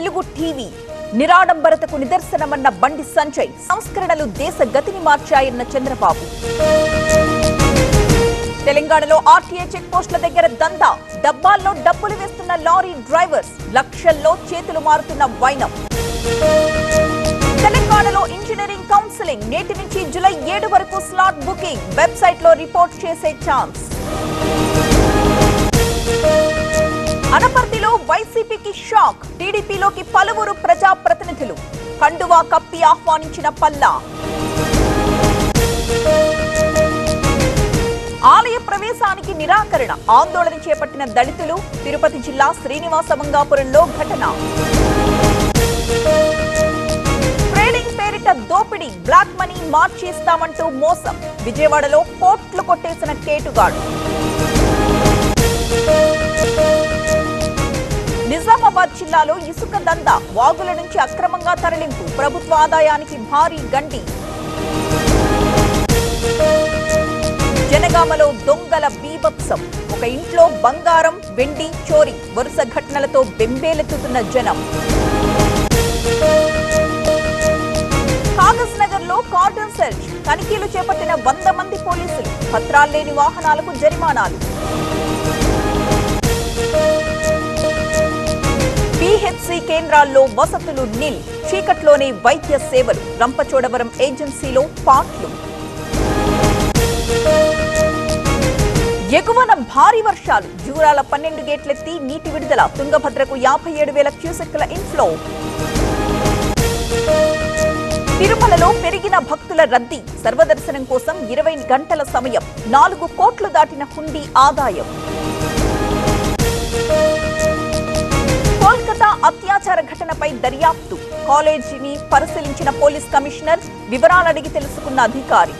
వెలుగు టీవీ నిరాడంబరతకు నిదర్శనమన్న బండి సంజయ్, సంస్కరణలు దేశ గతిని మార్చాయన్న చంద్రబాబు. తెలంగాణలో ఆర్టీఏ చెక్ పోస్టుల దగ్గర దందా, డబ్బాల్లో డబ్బులు వేస్తున్న లారీ డ్రైవర్స్, లక్షల్లో చేతులు మారుతున్న వైనం. తెలంగాణలో ఇంజనీరింగ్ కౌన్సిలింగ్ నేటి నుంచి జూలై 7 వరకు స్లాట్ బుకింగ్, వెబ్సైట్ లో రిపోర్ట్ చేసే ఛాన్స్. అనపర్తిలో వైసీపీకి షాక్, టీడీపీలోకి పలువురు ప్రజాప్రతినిధులు, కండువా కప్పి ఆహ్వానించిన పల్లా. ఆలయ ప్రవేశానికి నిరాకరణ, ఆందోళన చేపట్టిన దళితులు. తిరుపతి జిల్లా శ్రీనివాసమంగాపురంలో ఘటన. ట్రేడింగ్ పేరిట దోపిడీ, బ్లాక్ మనీ మార్చి ఇస్తామంటూ మోసం, విజయవాడలో కోట్లు కొట్టేసిన కేటుగాడు. నిజామాబాద్ జిల్లాలో ఇసుక దందా, వాగుల నుంచి అక్రమంగా తరలింపు, ప్రభుత్వ ఆదాయానికి భారీ గండి. జనగామలో దొంగల బీభత్సం, ఒక ఇంట్లో బంగారం, వెండి చోరీ, వరుస ఘటనలతో బెంబేలెత్తుతున్న జనం. కాగజ్ నగర్ లో కార్డన్ సెర్చ్, తనిఖీలు చేపట్టిన 100 మంది పోలీసులు, పత్రాల్లేని వాహనాలకు జరిమానాలు. పీహెచ్సీ కేంద్రాల్లో వసతులు నిల్, చీకట్లోనే వైద్య సేవలు, రంపచోడవరం ఏజెన్సీలో పాట్లు. ఎగువన భారీ వర్షాలు, జూరాల 12 గేట్లెత్తి నీటి విడుదల, తుంగభద్రకు 57,000 క్యూసెక్కుల ఇన్ఫ్లో. తిరుమలలో పెరిగిన భక్తుల రద్దీ, సర్వదర్శనం కోసం 20 గంటల సమయం, 4 కోట్లు దాటిన హుండీ ఆదాయం. కోల్కతా అత్యాచార ఘటనపై దర్యాప్తు, కాలేజీని పరిశీలించిన పోలీస్ కమిషనర్, వివరాలడిగి తెలుసుకున్న అధికారి.